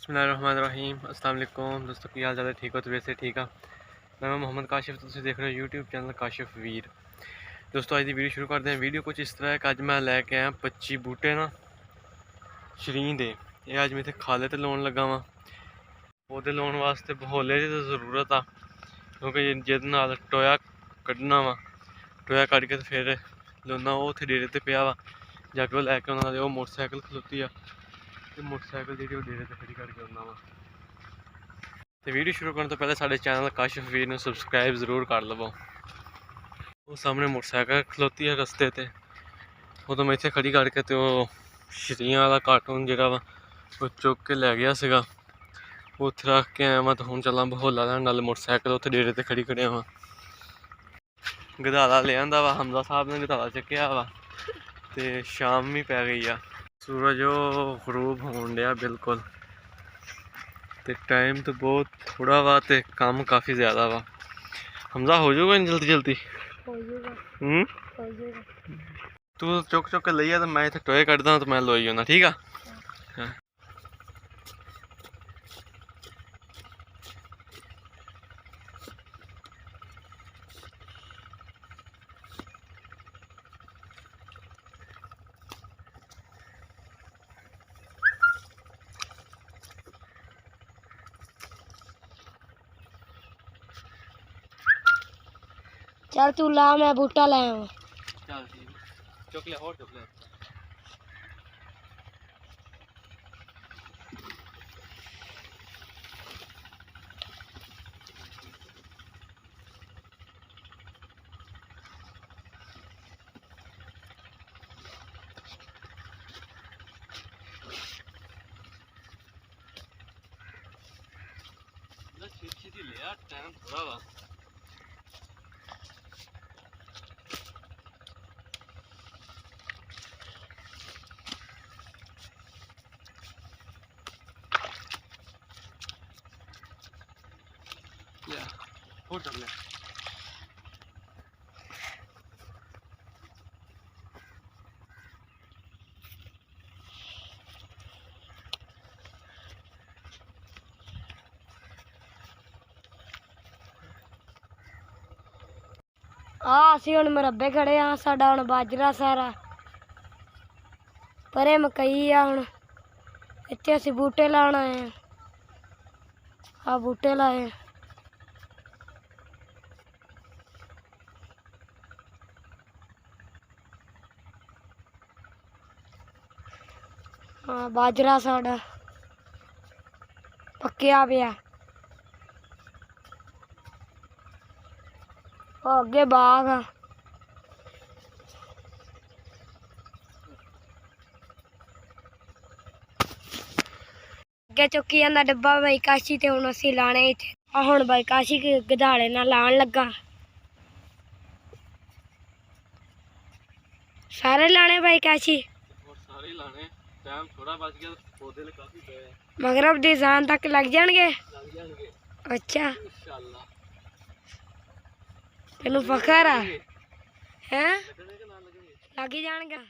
बिस्मिल्लाहिर्रहमानिर्रहीम। अस्सलाम वालेकुम दोस्तों, की हाल चाल है? ठीक हो? तो वैसे ठीक है। मैं मोहम्मद काशिफ, तुम देख रहे हो यूट्यूब चैनल काशिफ वीर। दोस्तों आज की वीडियो शुरू करते हैं। वीडियो कुछ इस तरह है कि अज मैं लैके आया 25 बूटे ना शरीं दे। ये अज मैं इतने खाले तो लाने लगा वा। पौधे लाने वास्ते बहोले की तो जरूरत आ, क्योंकि जिद नाल टोया कड्ढना वा। टोया कढ़ के फिर लाना, वो उत्थे डेरे ते पिया वा। जाके वो लैके आना, वो मोटरसाइकिल खलोती आ, तो मोटरसाइकिल जी डेरे ते खड़ी करके आना वा। तो वीडियो शुरू करने तो पहले साढ़े चैनल काशिफ वीर ने सबसक्राइब जरूर कर लवो। वो सामने मोटरसाइकिल खलोती है रस्ते ते, वो तो मैं इतने खड़ी करके तो शरीं वाला कार्टून जो वा वो चुक के लै गया सीगा, वो उत्थे रख के आया मैं। तो हुण चला बहोला लैन, नाल मोटरसाइकिल उत्थे डेरे ते खड़ी करिया वा। गधाला ले आंदा वा, हमजा साहब ने गधाला चक्या वा। ते शाम भी पै गई आ, सूरज गरूब होन दिया बिल्कुल। तो टाइम तो बहुत थोड़ा वा, तो काम काफ़ी ज़्यादा वा। हमजा हो जाऊगा इन जल्दी जल्दी? हो जाएगा। तू चुक चुक के लिया, तो मैं इतने टोए कटदा तो मैं लोई होना, ठीक है? हाँ। चल तू ला, मैं बूटा ले आऊं। चल ठीक है, चुक ले और चुक ले। छेती ले यार, टाइम थोड़ा वा। और चुक ले। ਅਸੀਂ ਹੁਣ ਮਰੱਬੇ ਖੜੇ ਆ। ਸਾਡਾ ਹੁਣ ਬਾਜਰਾ ਸਾਰਾ ਪਰੇ ਮਕਈ ਆ। ਹੁਣ ਇੱਥੇ ਅਸੀਂ ਬੂਟੇ ਲਾਣ ਆਏ ਆ ਬੂਟੇ ਲਾਏ। ਹਾਂ ਬਾਜਰਾ ਸਾਡਾ ਪੱਕਿਆ ਪਿਆ। ਉਹ ਅੱਗੇ ਬਾਗ ਆ। ਅੱਗੇ ਚੁੱਕੀ ਜਾਂਦਾ ਡੱਬਾ ਬਾਈ ਕਾਸ਼ੀ, ਤੇ ਹੁਣ ਅਸੀਂ ਲਾਣੇ ਇੱਥੇ ਆ। ਹੁਣ ਬਾਈ ਕਾਸ਼ੀ ਗਧਾਲੇ ਨਾਲ ਲਾਣ ਲੱਗਾ। ਸਾਰੇ ਲਾਣੇ ਬਾਈ ਕਾਸ਼ੀ? सारे लाने, टाइम थोड़ा बच गया, पौधे काफी पे हैं। मगरब दी जान तक लग जाएंगे। अच्छा इंशाल्लाह। तेनू फखर है? लग ही जाएंगे।